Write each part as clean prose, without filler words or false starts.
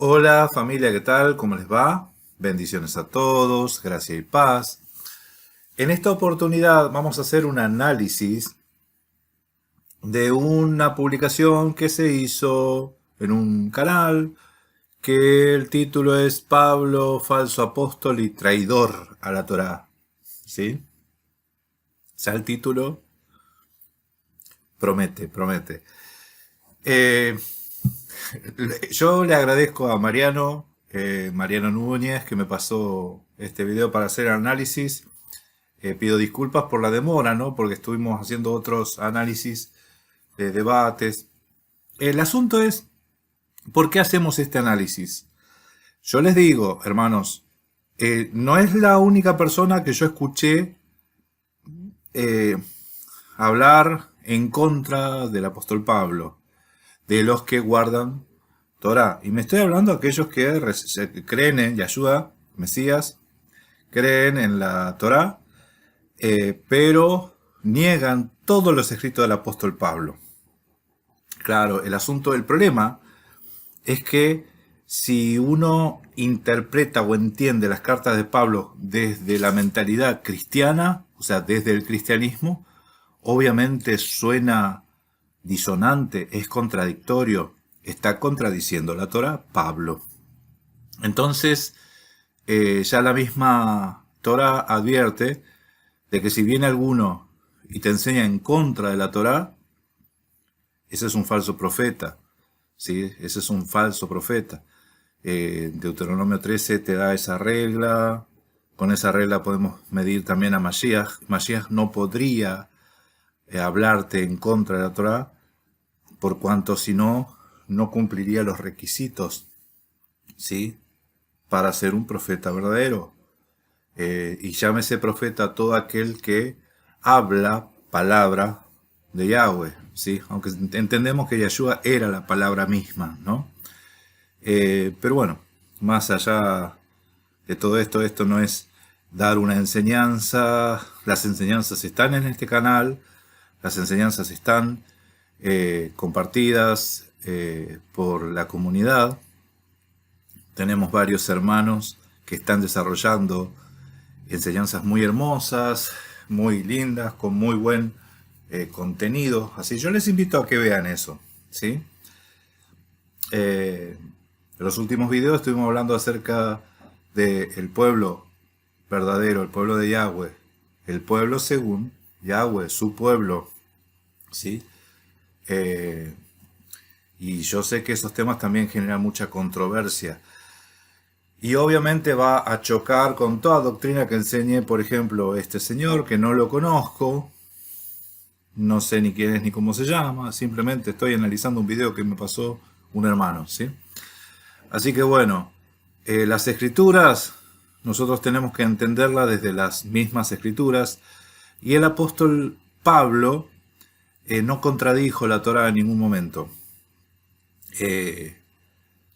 Hola familia, ¿qué tal? ¿Cómo les va? Bendiciones a todos, gracia y paz. En esta oportunidad vamos a hacer un análisis de una publicación que se hizo en un canal que el título es Pablo, falso apóstol y traidor a la Torá. ¿Sí? Ya el título promete, promete. Eh, yo le agradezco a Mariano Núñez, que me pasó este video para hacer análisis. Pido disculpas por la demora, ¿no? Porque estuvimos haciendo otros análisis de debates. El asunto es, ¿por qué hacemos este análisis? Yo les digo, hermanos, no es la única persona que yo escuché eh, hablar en contra del apóstol Pablo, de los que guardan Torah. Y me estoy hablando de aquellos que creen en Yahshua, Mesías, creen en la Torah, pero niegan todos los escritos del apóstol Pablo. Claro, el problema es que si uno interpreta o entiende las cartas de Pablo desde la mentalidad cristiana, o sea, desde el cristianismo, obviamente suena disonante, es contradictorio, está contradiciendo la Torah Pablo. Entonces, ya la misma Torah advierte de que si viene alguno y te enseña en contra de la Torá, ese es un falso profeta, ¿sí? Ese es un falso profeta. Deuteronomio 13 te da esa regla, con esa regla podemos medir también a Mashiach. Mashiach no podría hablarte en contra de la Torá, por cuanto si no, no cumpliría los requisitos, ¿sí? Para ser un profeta verdadero. Y llámese profeta todo aquel que habla palabra de Yahweh, ¿sí? Aunque entendemos que Yahshua era la palabra misma, ¿no? Pero bueno, más allá de todo esto, esto no es dar una enseñanza. Las enseñanzas están en este canal, las enseñanzas están compartidas por la comunidad. Tenemos varios hermanos que están desarrollando enseñanzas muy hermosas, muy lindas, con muy buen contenido. Así yo les invito a que vean eso, ¿sí? En los últimos videos estuvimos hablando acerca del pueblo verdadero, el pueblo de Yahweh, el pueblo según Yahweh, su pueblo, ¿sí? Y yo sé que esos temas también generan mucha controversia. Y obviamente va a chocar con toda doctrina que enseñe, por ejemplo, este señor, que no lo conozco, no sé ni quién es ni cómo se llama, simplemente estoy analizando un video que me pasó un hermano, ¿sí? Así que bueno, las escrituras, nosotros tenemos que entenderlas desde las mismas escrituras, y el apóstol Pablo no contradijo la Torá en ningún momento.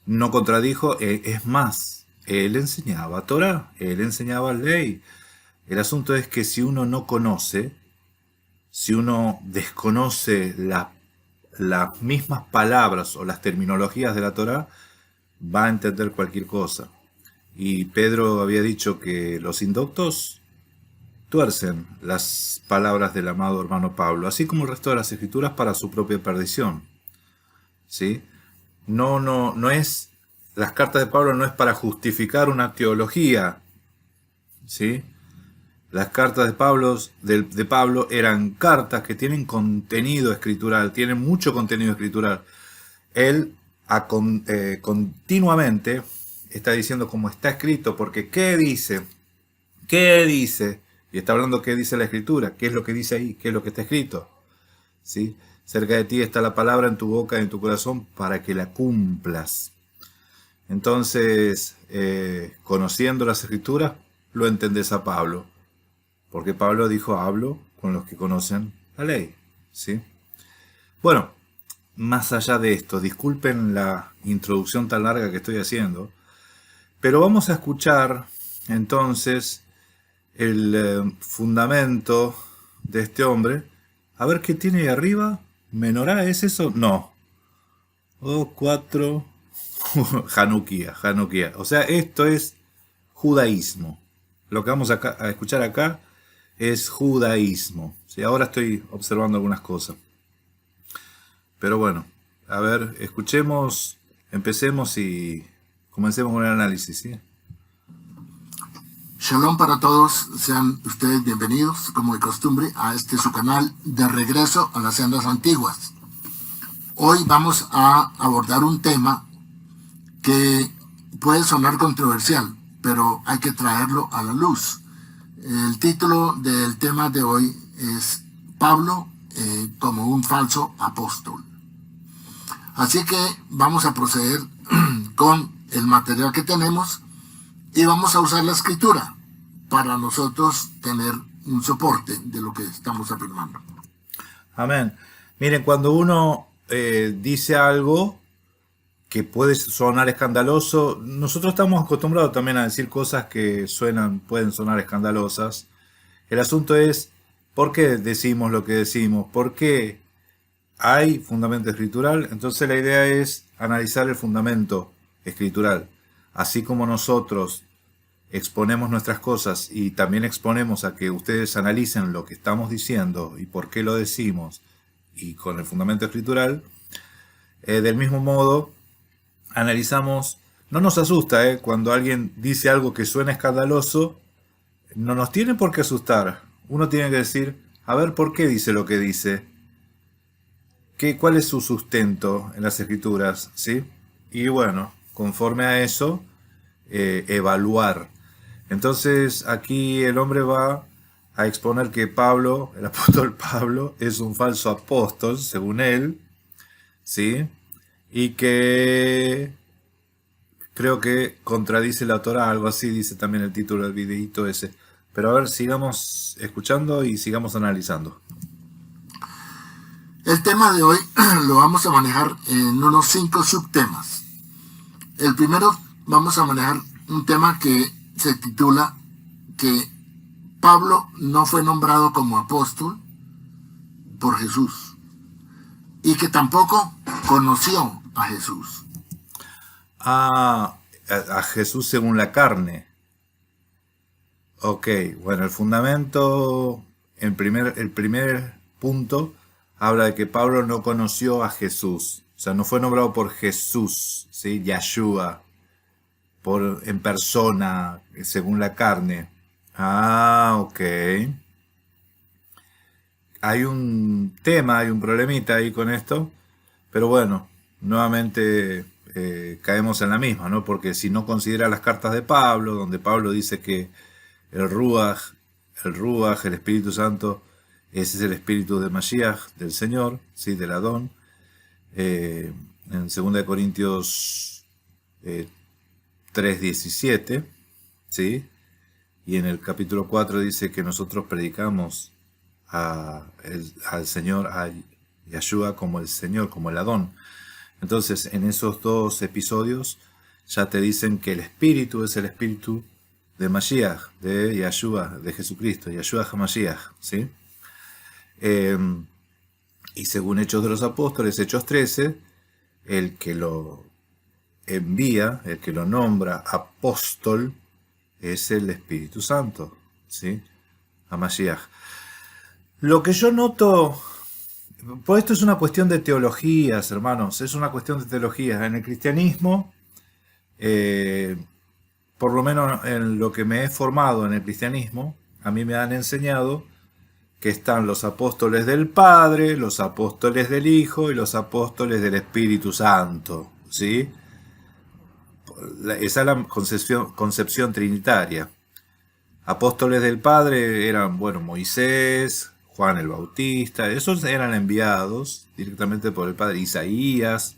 No contradijo, es más, él enseñaba Torah, él enseñaba ley. El asunto es que si uno no conoce, si uno desconoce las mismas palabras o las terminologías de la Torah, va a entender cualquier cosa. Y Pedro había dicho que los indoctos tuercen las palabras del amado hermano Pablo, así como el resto de las escrituras, para su propia perdición, ¿sí? No es, las cartas de Pablo no es para justificar una teología, ¿sí? Las cartas de Pablo eran cartas que tienen contenido escritural, tienen mucho contenido escritural. Él continuamente está diciendo como está escrito, porque ¿qué dice? ¿Qué dice? Y está hablando qué dice la escritura, qué es lo que dice ahí, qué es lo que está escrito, ¿sí? Cerca de ti está la palabra, en tu boca y en tu corazón, para que la cumplas. Entonces, conociendo las escrituras, lo entendés a Pablo. Porque Pablo dijo, hablo con los que conocen la ley, ¿sí? Bueno, más allá de esto, disculpen la introducción tan larga que estoy haciendo, pero vamos a escuchar entonces el fundamento de este hombre. A ver qué tiene ahí arriba. ¿Menorá es eso? No. O 4. Hanukkah, Hanukkah. O sea, esto es judaísmo. Lo que vamos a escuchar acá es judaísmo. Sí, ahora estoy observando algunas cosas. Pero bueno, a ver, escuchemos, empecemos y comencemos con el análisis, ¿sí? Shalom para todos, sean ustedes bienvenidos, como de costumbre, a este su canal de regreso a las sendas antiguas. Hoy vamos a abordar un tema que puede sonar controversial, pero hay que traerlo a la luz. El título del tema de hoy es Pablo como un falso apóstol. Así que vamos a proceder con el material que tenemos y vamos a usar la escritura para nosotros tener un soporte de lo que estamos afirmando. Amén. Miren, cuando uno dice algo que puede sonar escandaloso, nosotros estamos acostumbrados también a decir cosas que pueden sonar escandalosas. El asunto es, ¿por qué decimos lo que decimos? ¿Por qué hay fundamento escritural? Entonces la idea es analizar el fundamento escritural. Así como nosotros exponemos nuestras cosas y también exponemos a que ustedes analicen lo que estamos diciendo y por qué lo decimos y con el fundamento escritural, del mismo modo analizamos. No nos asusta cuando alguien dice algo que suena escandaloso, no nos tiene por qué asustar. Uno tiene que decir, a ver, ¿por qué dice lo que dice? ¿Cuál es su sustento en las escrituras? ¿Sí? Y bueno, conforme a eso, evaluar. Entonces aquí el hombre va a exponer que Pablo, el apóstol Pablo, es un falso apóstol, según él, ¿sí? Y que creo que contradice la Torá, algo así dice también el título del videíto ese. Pero a ver, sigamos escuchando y sigamos analizando. El tema de hoy lo vamos a manejar en unos 5 subtemas. El primero, vamos a manejar un tema que se titula que Pablo no fue nombrado como apóstol por Jesús y que tampoco conoció a Jesús. A Jesús según la carne. Ok, bueno, el fundamento, el primer punto, habla de que Pablo no conoció a Jesús. O sea, no fue nombrado por Jesús, ¿sí? Yahshua, en persona, según la carne. Ok. Hay un tema, hay un problemita ahí con esto, pero bueno, nuevamente caemos en la misma, ¿no? Porque si no considera las cartas de Pablo, donde Pablo dice que el Ruach, el Espíritu Santo, ese es el espíritu de Mashiach, del Señor, ¿sí? Del Adón. En 2 Corintios 3:17, ¿sí? Y en el capítulo 4 dice que nosotros predicamos al Señor, a Yahshua como el Señor, como el Adón. Entonces, en esos dos episodios ya te dicen que el espíritu es el espíritu de Mashiach, de Yahshua, de Jesucristo, Yahshua HaMashiach, ¿sí? Y según Hechos de los Apóstoles, Hechos 13, el que lo envía, el que lo nombra apóstol, es el Espíritu Santo, ¿sí? HaMashiach. Lo que yo noto, pues esto es una cuestión de teologías, hermanos, es una cuestión de teologías. En el cristianismo, por lo menos en lo que me he formado en el cristianismo, a mí me han enseñado que están los apóstoles del Padre, los apóstoles del Hijo y los apóstoles del Espíritu Santo, ¿sí? Esa es la concepción trinitaria. Apóstoles del Padre eran, bueno, Moisés, Juan el Bautista, esos eran enviados directamente por el Padre, Isaías.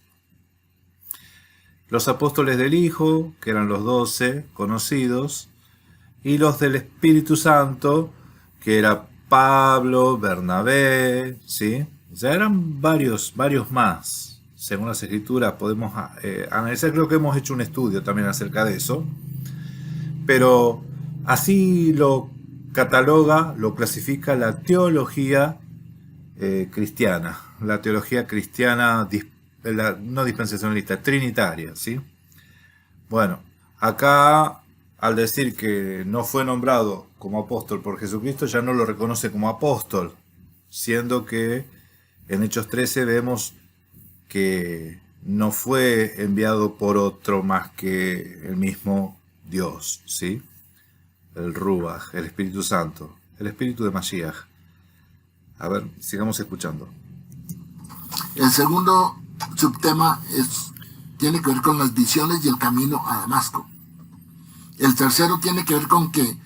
Los apóstoles del Hijo, que eran los 12 conocidos, y los del Espíritu Santo, que era Pablo, Bernabé, ¿sí? O sea, eran varios más. Según las escrituras podemos analizar, creo que hemos hecho un estudio también acerca de eso, pero así lo cataloga, lo clasifica la teología cristiana, la teología cristiana no dispensacionalista, trinitaria, ¿sí? Bueno, acá al decir que no fue nombrado como apóstol por Jesucristo, ya no lo reconoce como apóstol, siendo que en Hechos 13 vemos que no fue enviado por otro más que el mismo Dios, ¿sí? El Ruach, el Espíritu Santo, el Espíritu de Mashiach. A ver, sigamos escuchando. El segundo subtema tiene que ver con las visiones y el camino a Damasco. El tercero tiene que ver con que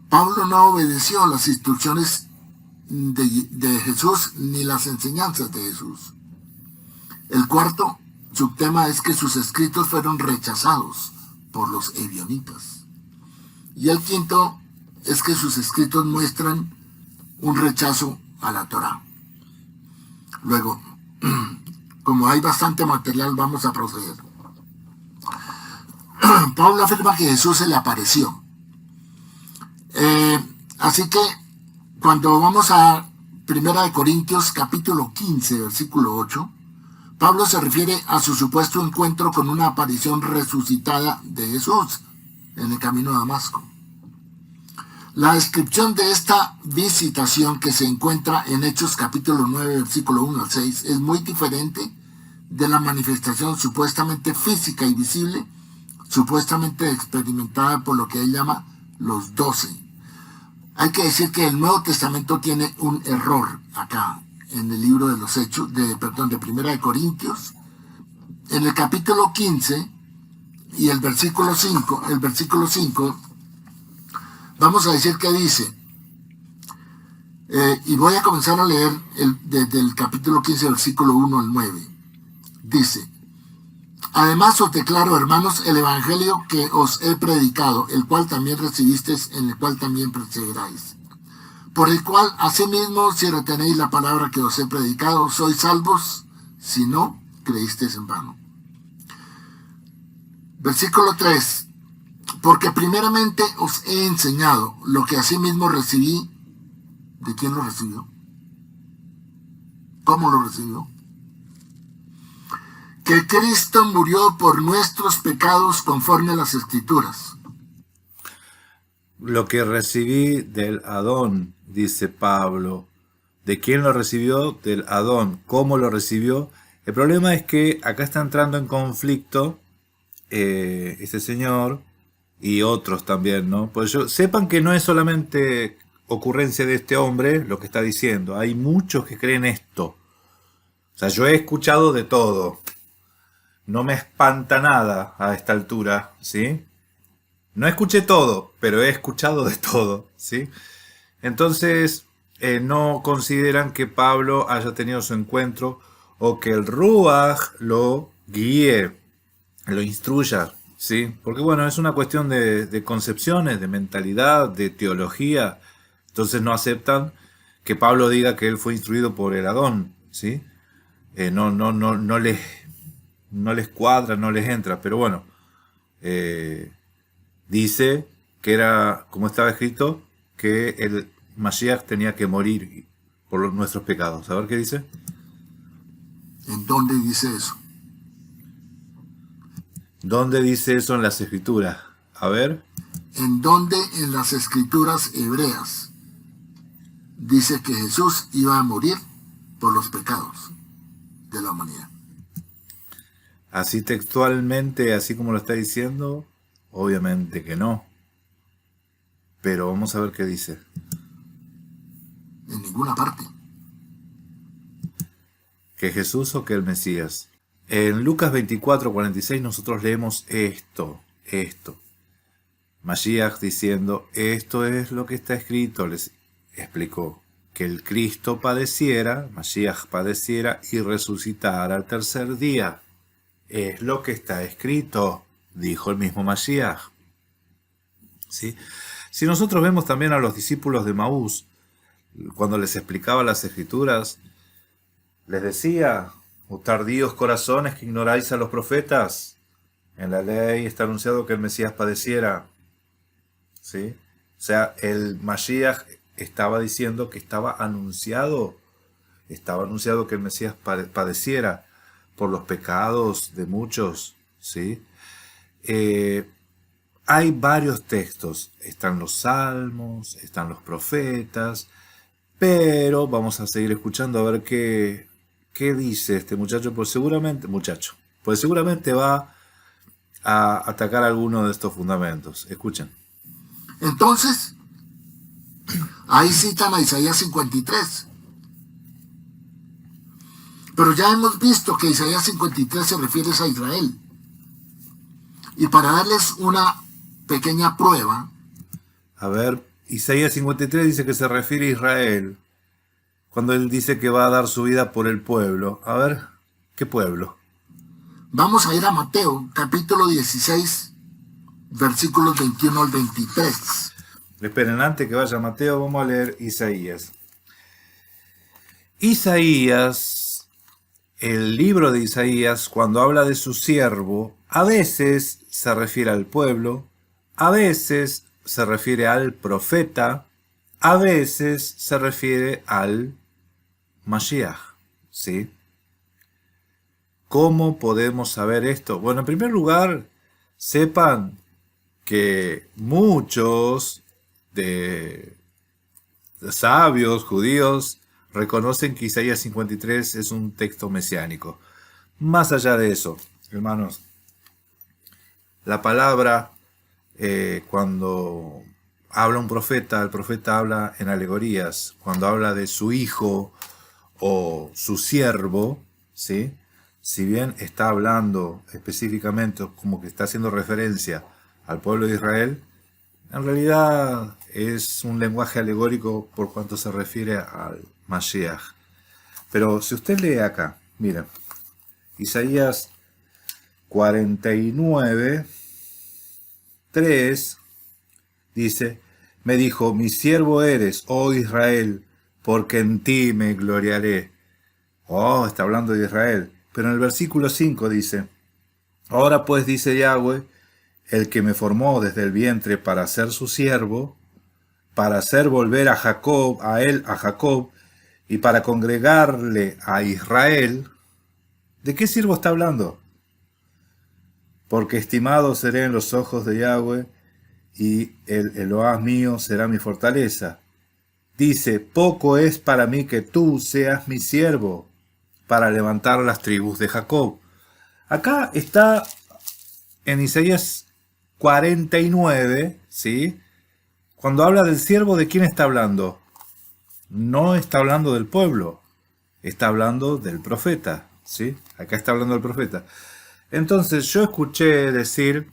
Pablo no obedeció las instrucciones de Jesús ni las enseñanzas de Jesús. El cuarto subtema es que sus escritos fueron rechazados por los ebionitas. Y el quinto es que sus escritos muestran un rechazo a la Torá. Luego, como hay bastante material, vamos a proceder. Pablo afirma que Jesús se le apareció. Así que cuando vamos a 1 Corintios capítulo 15, versículo 8, Pablo se refiere a su supuesto encuentro con una aparición resucitada de Jesús en el camino a Damasco. La descripción de esta visitación que se encuentra en Hechos capítulo 9, versículo 1 al 6, es muy diferente de la manifestación supuestamente física y visible, supuestamente experimentada por lo que él llama los 12. Hay que decir que el Nuevo Testamento tiene un error acá, en el libro de los Hechos, de 1 Corintios, en el capítulo 15 y el versículo 5, vamos a decir que dice, y voy a comenzar a leer desde el capítulo 15, versículo 1 al 9. Dice: además os declaro, hermanos, el evangelio que os he predicado, el cual también recibisteis, en el cual también perseveráis. Por el cual, asimismo, si retenéis la palabra que os he predicado, sois salvos, si no creísteis en vano. Versículo 3. Porque primeramente os he enseñado lo que asimismo recibí. ¿De quién lo recibió? ¿Cómo lo recibió? Que Cristo murió por nuestros pecados conforme a las Escrituras. Lo que recibí del Adón, dice Pablo. ¿De quién lo recibió? Del Adón. ¿Cómo lo recibió? El problema es que acá está entrando en conflicto este señor y otros también, ¿no? Pues sepan que no es solamente ocurrencia de este hombre lo que está diciendo. Hay muchos que creen esto. O sea, yo he escuchado de todo. No me espanta nada a esta altura, ¿sí? No escuché todo, pero he escuchado de todo, ¿sí? Entonces, no consideran que Pablo haya tenido su encuentro o que el Ruach lo guíe, lo instruya, ¿sí? Porque, bueno, es una cuestión de concepciones, de mentalidad, de teología. Entonces no aceptan que Pablo diga que él fue instruido por el Adón, ¿sí? No les cuadra, no les entra, pero bueno, dice que era, como estaba escrito, que el Mashiach tenía que morir por nuestros pecados. A ver qué dice. ¿En dónde dice eso? ¿Dónde dice eso en las Escrituras? A ver. ¿En dónde en las Escrituras hebreas dice que Jesús iba a morir por los pecados de la humanidad? Así textualmente, así como lo está diciendo, obviamente que no. Pero vamos a ver qué dice. En ninguna parte. ¿Que Jesús o que el Mesías? En Lucas 24:46 nosotros leemos esto. Mashiach diciendo, esto es lo que está escrito, les explicó, que el Cristo padeciera, Mashiach padeciera y resucitara al tercer día. Es lo que está escrito, dijo el mismo Mashiach. ¿Sí? Si nosotros vemos también a los discípulos de Maús, cuando les explicaba las Escrituras, les decía, oh tardíos corazones que ignoráis a los profetas, en la ley está anunciado que el Mesías padeciera. ¿Sí? O sea, el Mashiach estaba diciendo que estaba anunciado que el Mesías padeciera por los pecados de muchos, ¿sí? hay varios textos. Están los salmos, están los profetas, pero vamos a seguir escuchando a ver qué dice este muchacho, pues seguramente va a atacar alguno de estos fundamentos. Escuchen. Entonces, ahí citan a Isaías 53. Pero ya hemos visto que Isaías 53 se refiere a Israel. Y para darles una pequeña prueba. A ver, Isaías 53 dice que se refiere a Israel. Cuando él dice que va a dar su vida por el pueblo. A ver, ¿qué pueblo? Vamos a ir a Mateo, capítulo 16, versículos 21 al 23. Esperen, antes que vaya a Mateo, vamos a leer Isaías. Isaías, el libro de Isaías, cuando habla de su siervo, a veces se refiere al pueblo, a veces se refiere al profeta, a veces se refiere al Mashiach, ¿sí? ¿Cómo podemos saber esto? Bueno, en primer lugar, sepan que muchos de sabios judíos reconocen que Isaías 53 es un texto mesiánico. Más allá de eso, hermanos, la palabra, cuando habla un profeta, el profeta habla en alegorías. Cuando habla de su hijo o su siervo, ¿sí? Si bien está hablando específicamente, como que está haciendo referencia al pueblo de Israel, en realidad es un lenguaje alegórico por cuanto se refiere al Mashiach. Pero si usted lee acá, mira, Isaías 49, 3, dice, me dijo, mi siervo eres, oh Israel, porque en ti me gloriaré. Oh, está hablando de Israel. Pero en el versículo 5 dice, ahora pues dice Yahweh, el que me formó desde el vientre para ser su siervo, para hacer volver a Jacob, a él, a Jacob, y para congregarle a Israel. ¿De qué siervo está hablando? Porque estimado seré en los ojos de Yahweh, y el Elohá mío será mi fortaleza. Dice, poco es para mí que tú seas mi siervo, para levantar las tribus de Jacob. Acá está en Isaías 49, ¿sí? Cuando habla del siervo, ¿de quién está hablando? No está hablando del pueblo, está hablando del profeta, ¿sí? Acá está hablando del profeta. Entonces yo escuché decir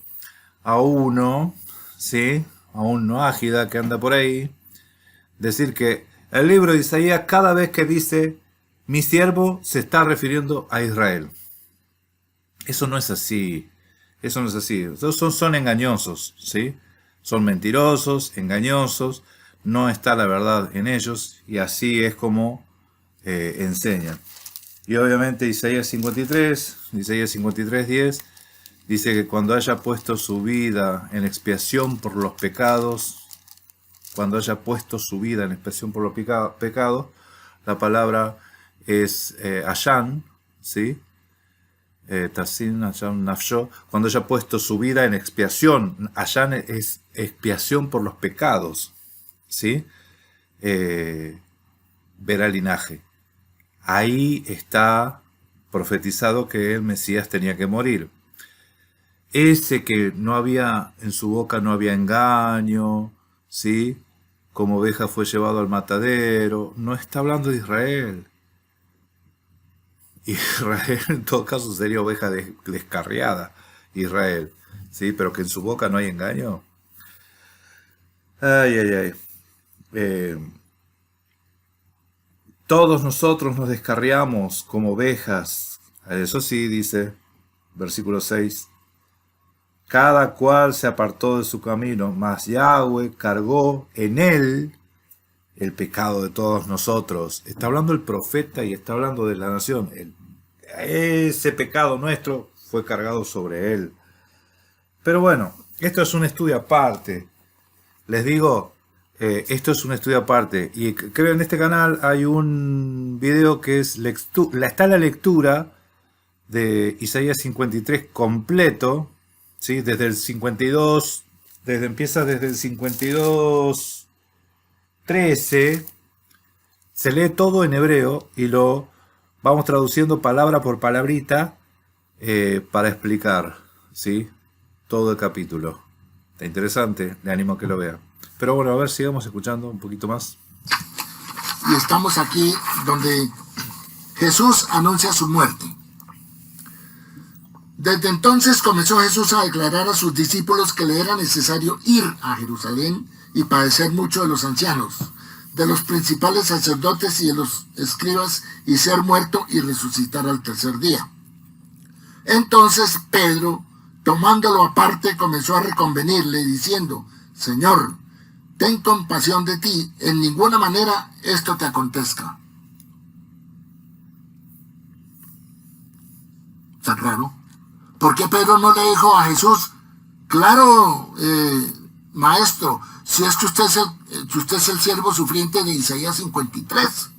a uno, ¿sí? A un noágida que anda por ahí, decir que el libro de Isaías, cada vez que dice mi siervo, se está refiriendo a Israel. Eso no es así. Eso no es así. Son engañosos, ¿sí? Son mentirosos, engañosos. No está la verdad en ellos. Y así es como enseñan. Y obviamente Isaías 53, 10, dice que cuando haya puesto su vida en expiación por los pecados, cuando haya puesto su vida en expiación por los pecados, la palabra es Ashan, ¿sí? Tasin, Ashan, Nafsho, cuando haya puesto su vida en expiación. Ashan es expiación por los pecados, ¿sí? Verá linaje. Ahí está profetizado que el Mesías tenía que morir. Ese que no había, en su boca no había engaño, ¿sí? Como oveja fue llevado al matadero, no está hablando de Israel. Israel en todo caso sería oveja descarriada, Israel, ¿sí? Pero que en su boca no hay engaño. Ay, ay, ay. Todos nosotros nos descarriamos como ovejas. Eso sí, dice, versículo 6. Cada cual se apartó de su camino, mas Yahweh cargó en él el pecado de todos nosotros. Está hablando el profeta y está hablando de la nación. Ese pecado nuestro fue cargado sobre él. Pero bueno, esto es un estudio aparte. Les digo, esto es un estudio aparte. Y creo que en este canal hay un video que es está la lectura de Isaías 53 completo, ¿sí? Desde el 52, empieza desde el 52:13, se lee todo en hebreo y lo vamos traduciendo palabra por palabrita para explicar, ¿sí? Todo el capítulo. Está interesante, le animo a que lo vea. Pero bueno, a ver, sigamos escuchando un poquito más. Y estamos aquí donde Jesús anuncia su muerte. Desde entonces comenzó Jesús a declarar a sus discípulos que le era necesario ir a Jerusalén y padecer mucho de los ancianos, de los principales sacerdotes y de los escribas, y ser muerto y resucitar al tercer día. Entonces Pedro, tomándolo aparte, comenzó a reconvenirle, diciendo: Señor, ten compasión de ti, en ninguna manera esto te acontezca. ¿Está claro? ¿Por qué Pedro no le dijo a Jesús: claro, maestro, si es que usted es el siervo sufriente de Isaías 53?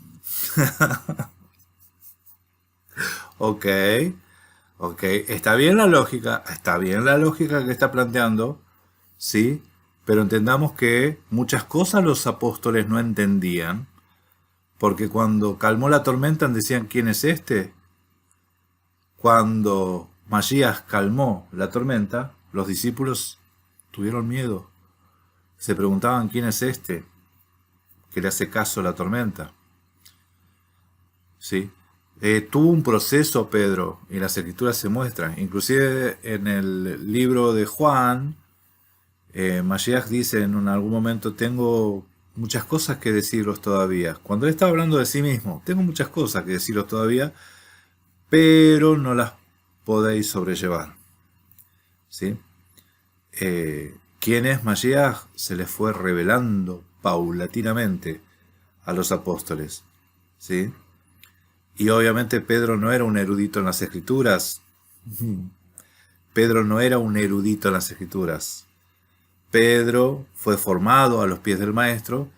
Ok, está bien la lógica que está planteando, ¿sí? Pero entendamos que muchas cosas los apóstoles no entendían, porque cuando calmó la tormenta decían: ¿quién es este? Cuando Masías calmó la tormenta, los discípulos tuvieron miedo. Se preguntaban: ¿quién es este que le hace caso a la tormenta? ¿Sí? Tuvo un proceso Pedro, y las escrituras se muestran. Inclusive en el libro de Juan, Masías dice en algún momento: tengo muchas cosas que deciros todavía. Cuando él estaba hablando de sí mismo: tengo muchas cosas que deciros todavía, pero no las podéis sobrellevar. ¿Sí? ¿Quién es Masías? Se les fue revelando paulatinamente a los apóstoles. ¿Sí? Y obviamente Pedro no era un erudito en las escrituras. Pedro no era un erudito en las escrituras. Pedro fue formado a los pies del maestro.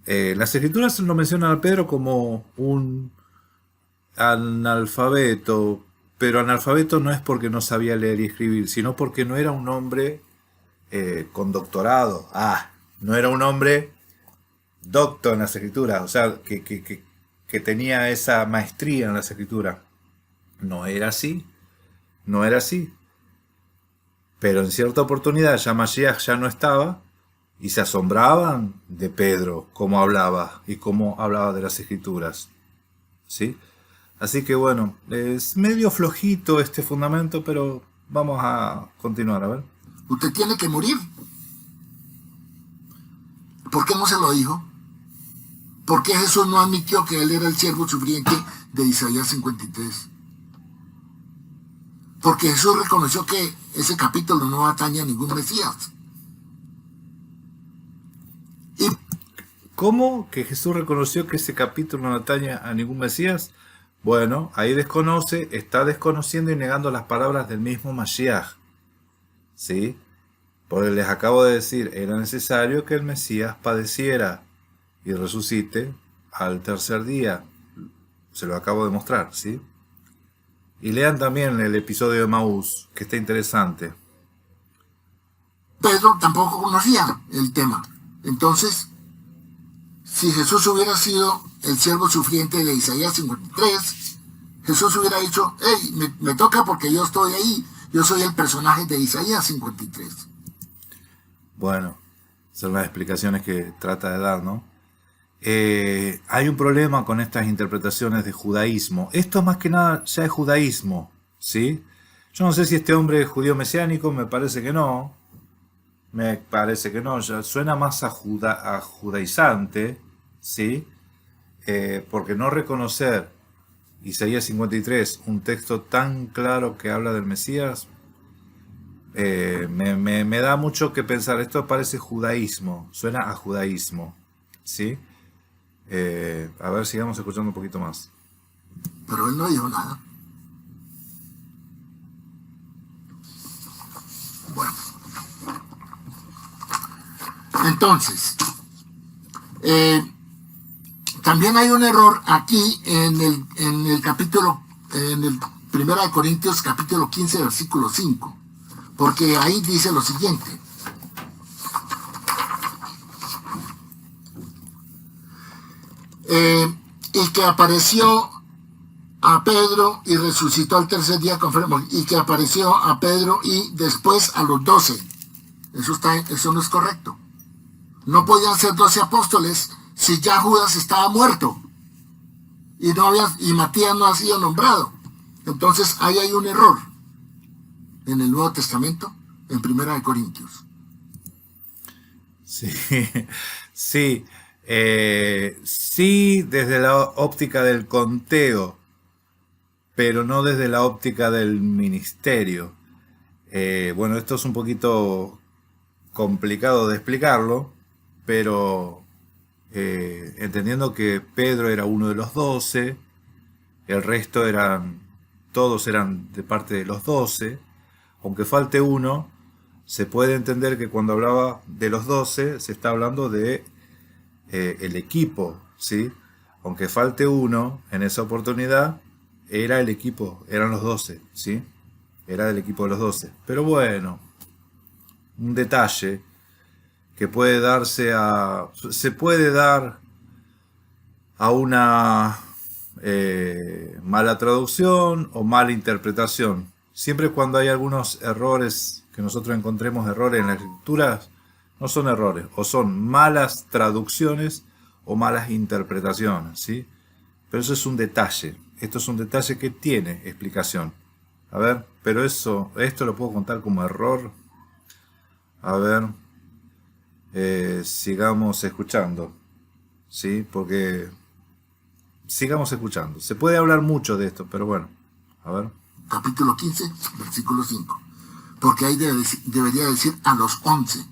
Las escrituras lo mencionan a Pedro como un analfabeto, pero analfabeto no es porque no sabía leer y escribir, sino porque no era un hombre con doctorado. No era un hombre docto en las escrituras, o sea, que tenía esa maestría en las escrituras. No era así. Pero en cierta oportunidad ya Masías ya no estaba y se asombraban de Pedro, cómo hablaba y cómo hablaba de las escrituras. ¿Sí? Así que bueno, es medio flojito este fundamento, pero vamos a continuar, a ver. Usted tiene que morir. ¿Por qué no se lo dijo? ¿Por qué Jesús no admitió que él era el siervo sufriente de Isaías 53? Porque Jesús reconoció que ese capítulo no atañe a ningún Mesías. Y ¿Cómo que Jesús reconoció que ese capítulo no atañe a ningún Mesías? Bueno, ahí está desconociendo y negando las palabras del mismo Mashiach. ¿Sí? Porque les acabo de decir, era necesario que el Mesías padeciera y resucite al tercer día. Se lo acabo de mostrar, ¿sí? Y lean también el episodio de Maús, que está interesante. Pedro tampoco conocía el tema. Entonces, si Jesús hubiera sido el siervo sufriente de Isaías 53, Jesús hubiera dicho: hey, me toca porque yo estoy ahí, yo soy el personaje de Isaías 53. Bueno, son las explicaciones que trata de dar, ¿no? Hay un problema con estas interpretaciones de judaísmo. Esto más que nada ya es judaísmo, ¿sí? Yo no sé si este hombre es judío mesiánico, me parece que no. Ya suena más a judaizante, ¿sí? Porque no reconocer Isaías 53, un texto tan claro que habla del Mesías, me da mucho que pensar. Esto parece judaísmo, suena a judaísmo, ¿sí? A ver, sigamos escuchando un poquito más. Pero él no dijo nada. Bueno. Entonces, también hay un error aquí en el capítulo, en el 1 Corintios capítulo 15, versículo 5. porque ahí dice lo siguiente. Y que apareció a Pedro y resucitó al tercer día, y que apareció a Pedro y después a los 12. Eso no es correcto. No podían ser 12 apóstoles si ya Judas estaba muerto y Matías no ha sido nombrado. Entonces ahí hay un error en el Nuevo Testamento, en Primera de Corintios. Sí, sí, sí, desde la óptica del conteo, pero no desde la óptica del ministerio. Bueno, esto es un poquito complicado de explicarlo, pero entendiendo que Pedro era uno de los 12, el resto todos eran de parte de los 12, aunque falte uno, se puede entender que cuando hablaba de los 12 se está hablando de el equipo, ¿sí? Aunque falte uno, en esa oportunidad era el equipo, eran los 12, ¿sí? Era del equipo de los 12. Pero bueno, un detalle que puede darse se puede dar a una mala traducción o mala interpretación. Siempre cuando hay algunos errores, que nosotros encontremos errores en las escrituras, no son errores, o son malas traducciones o malas interpretaciones, ¿sí? Pero eso es un detalle. Esto es un detalle que tiene explicación. A ver, pero esto lo puedo contar como error. A ver, sigamos escuchando, ¿sí? Porque sigamos escuchando. Se puede hablar mucho de esto, pero bueno, a ver. Capítulo 15, versículo 5. Porque ahí debería decir a los 11.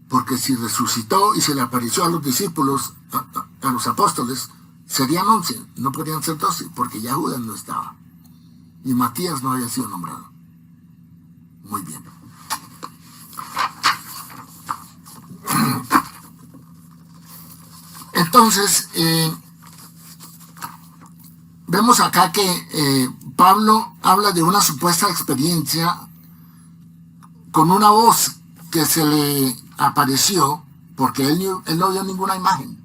Porque si resucitó y se le apareció a los discípulos, a los apóstoles, serían 11, no podrían ser 12, porque ya Judas no estaba. Y Matías no había sido nombrado. Muy bien. Entonces, vemos acá que Pablo habla de una supuesta experiencia con una voz que se le apareció, porque él no vio ninguna imagen.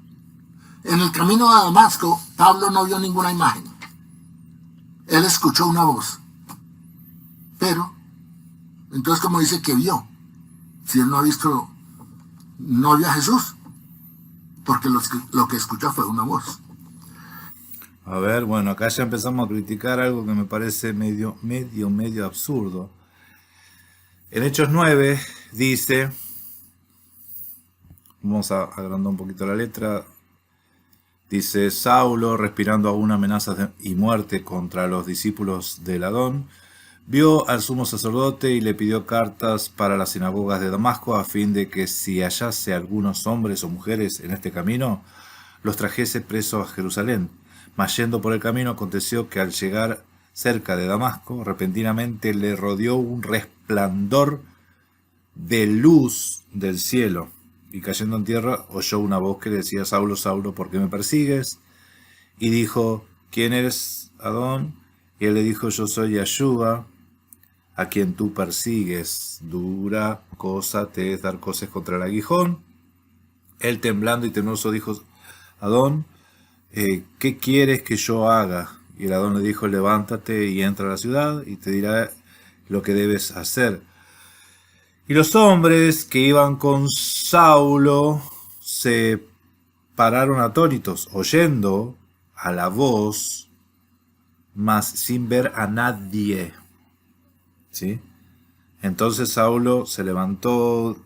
En el camino a Damasco, Pablo no vio ninguna imagen. Él escuchó una voz. Pero, entonces, ¿cómo dice que vio? Si él no vio a Jesús, porque lo que escuchó fue una voz. A ver, bueno, acá ya empezamos a criticar algo que me parece medio absurdo. En Hechos 9 dice, vamos a agrandar un poquito la letra, dice: Saulo, respirando aún amenazas y muerte contra los discípulos de Adón, vio al sumo sacerdote y le pidió cartas para las sinagogas de Damasco, a fin de que si hallase algunos hombres o mujeres en este camino, los trajese presos a Jerusalén. Mas yendo por el camino, aconteció que al llegar cerca de Damasco, repentinamente le rodeó un resplandor de luz del cielo, y cayendo en tierra oyó una voz que le decía: Saulo, Saulo, ¿por qué me persigues? Y dijo: ¿Quién eres, Adón? Y él le dijo: yo soy Yeshua, a quien tú persigues. Dura cosa te es dar cosas contra el aguijón. Él, temblando y temeroso, dijo: Adón, ¿qué quieres que yo haga? Y el Adón le dijo: levántate y entra a la ciudad, y te dirá lo que debes hacer. Y los hombres que iban con Saulo se pararon atónitos, oyendo a la voz, mas sin ver a nadie. ¿Sí? Entonces Saulo se levantó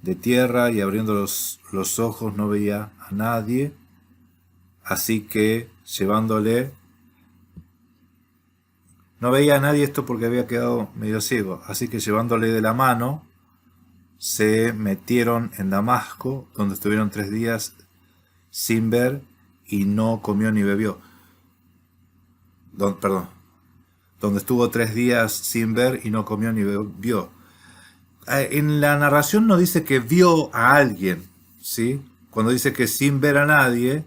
de tierra y abriendo los ojos no veía a nadie. Así que llevándole, no veía a nadie, esto porque había quedado medio ciego. Así que llevándole de la mano, se metieron en Damasco, donde estuvieron 3 días sin ver, y no comió ni bebió. Donde estuvo 3 días sin ver y no comió ni bebió. En la narración no dice que vio a alguien, ¿sí? Cuando dice que sin ver a nadie,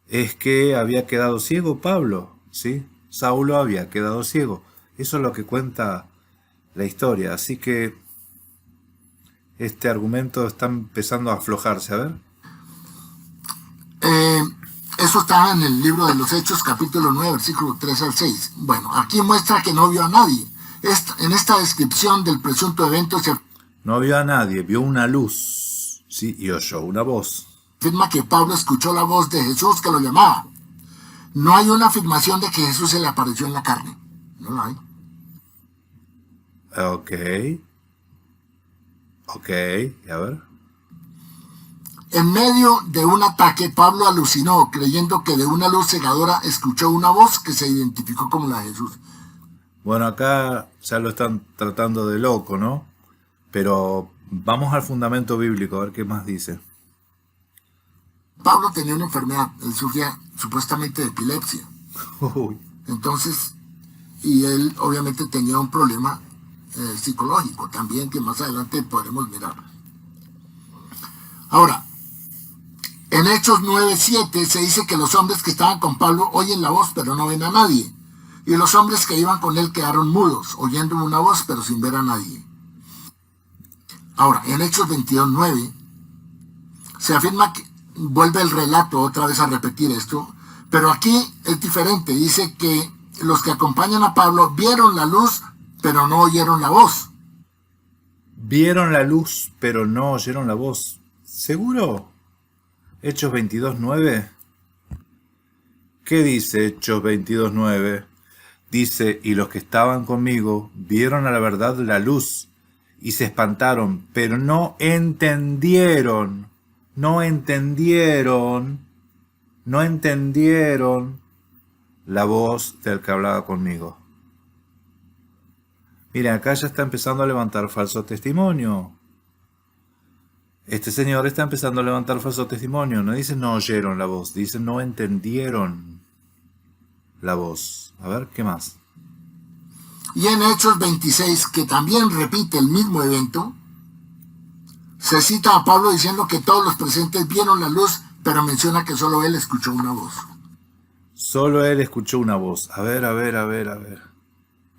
es que había quedado ciego Pablo, ¿sí? Saulo había quedado ciego. Eso es lo que cuenta la historia. Así que este argumento está empezando a aflojarse. A ver. Eso está en el libro de los Hechos, capítulo 9, versículo 3 al 6. Bueno, aquí muestra que no vio a nadie. En esta descripción del presunto evento se No vio a nadie, vio una luz, ¿sí? Y oyó una voz. afirma que Pablo escuchó la voz de Jesús que lo llamaba. No hay una afirmación de que Jesús se le apareció en la carne. No la hay. Ok. Ok, a ver. En medio de un ataque, Pablo alucinó, creyendo que de una luz cegadora escuchó una voz que se identificó como la de Jesús. Bueno, acá ya lo están tratando de loco, ¿no? Pero vamos al fundamento bíblico, a ver qué más dice. Pablo tenía una enfermedad, él sufría supuestamente de epilepsia. Uy. Entonces, y él obviamente tenía un problema psicológico también, que más adelante podremos mirar. Ahora, en Hechos 9:7 se dice que los hombres que estaban con Pablo oyen la voz, pero no ven a nadie. Y los hombres que iban con él quedaron mudos, oyendo una voz, pero sin ver a nadie. Ahora, en Hechos 22:9 se afirma que, vuelve el relato otra vez a repetir esto, pero aquí es diferente. Dice que los que acompañan a Pablo vieron la luz, pero no oyeron la voz. Vieron la luz, pero no oyeron la voz. ¿Seguro? Hechos 22:9. ¿Qué dice Hechos 22:9? Dice, y los que estaban conmigo vieron a la verdad la luz y se espantaron, pero no entendieron la voz del que hablaba conmigo. Miren, acá ya está empezando a levantar falso testimonio. Este señor está empezando a levantar falso testimonio. No dice no oyeron la voz, dice no entendieron la voz. A ver, ¿qué más? Y en Hechos 26, que también repite el mismo evento, se cita a Pablo diciendo que todos los presentes vieron la luz, pero menciona que solo él escuchó una voz. Solo él escuchó una voz. A ver.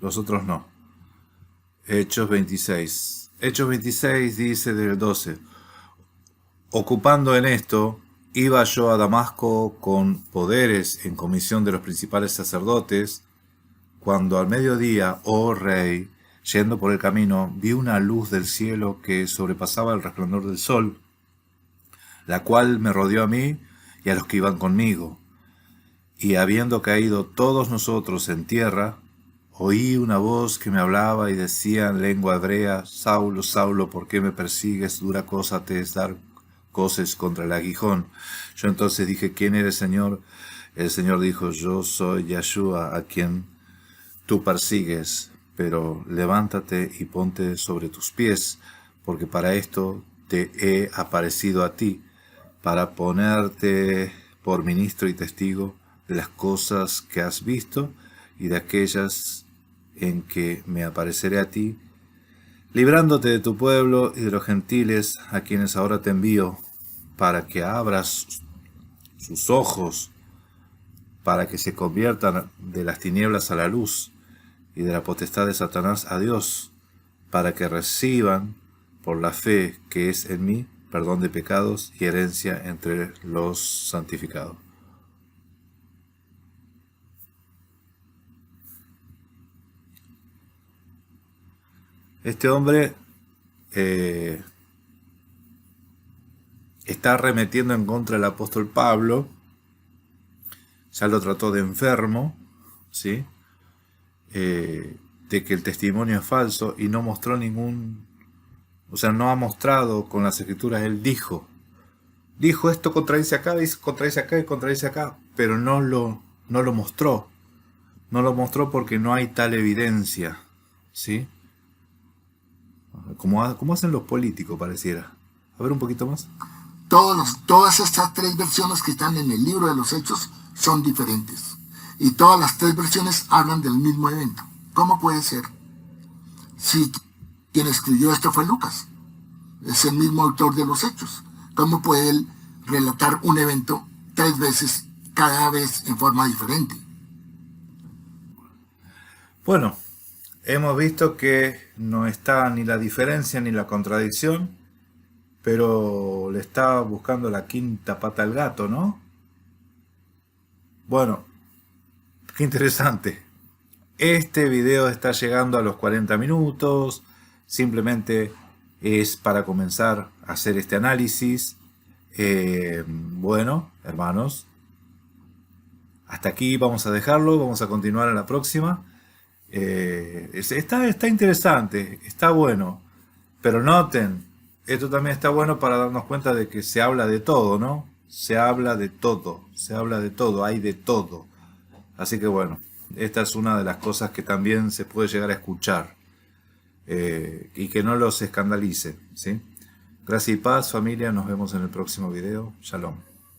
Los otros no. Hechos 26. Hechos 26 dice del 12. Ocupando en esto, iba yo a Damasco con poderes en comisión de los principales sacerdotes, cuando al mediodía, oh rey, yendo por el camino, vi una luz del cielo que sobrepasaba el resplandor del sol, la cual me rodeó a mí y a los que iban conmigo. Y habiendo caído todos nosotros en tierra, oí una voz que me hablaba y decía en lengua hebrea, Saulo, Saulo, ¿por qué me persigues? Dura cosa te es dar coces contra el aguijón. Yo entonces dije, ¿quién eres, Señor? El Señor dijo, yo soy Yeshua, a quien tú persigues, pero levántate y ponte sobre tus pies, porque para esto te he aparecido a ti, para ponerte por ministro y testigo de las cosas que has visto y de aquellas en que me apareceré a ti, librándote de tu pueblo y de los gentiles a quienes ahora te envío, para que abras sus ojos, para que se conviertan de las tinieblas a la luz y de la potestad de Satanás a Dios, para que reciban por la fe que es en mí perdón de pecados y herencia entre los santificados. Este hombre está arremetiendo en contra del apóstol Pablo. Ya lo trató de enfermo, ¿sí? De que el testimonio es falso y no mostró no ha mostrado con las escrituras. Él dijo esto contradice acá, contradice acá y contradice acá, pero no lo mostró. No lo mostró porque no hay tal evidencia, ¿sí? Como hacen los políticos, pareciera. A ver un poquito más. Todas estas tres versiones que están en el libro de los Hechos son diferentes. Y todas las tres versiones hablan del mismo evento. ¿Cómo puede ser? Si quien escribió esto fue Lucas. Es el mismo autor de los Hechos. ¿Cómo puede él relatar un evento tres veces, cada vez en forma diferente? Bueno, hemos visto que no está ni la diferencia ni la contradicción, pero le está buscando la quinta pata al gato, ¿no? Bueno, qué interesante. Este video está llegando a los 40 minutos, simplemente es para comenzar a hacer este análisis. Bueno, hermanos, hasta aquí vamos a dejarlo, vamos a continuar en la próxima. Está interesante, está bueno, pero noten, esto también está bueno para darnos cuenta de que se habla de todo, ¿no? Se habla de todo, hay de todo. Así que bueno, esta es una de las cosas que también se puede llegar a escuchar, y que no los escandalice, ¿sí? Gracias y paz, familia, nos vemos en el próximo video. Shalom.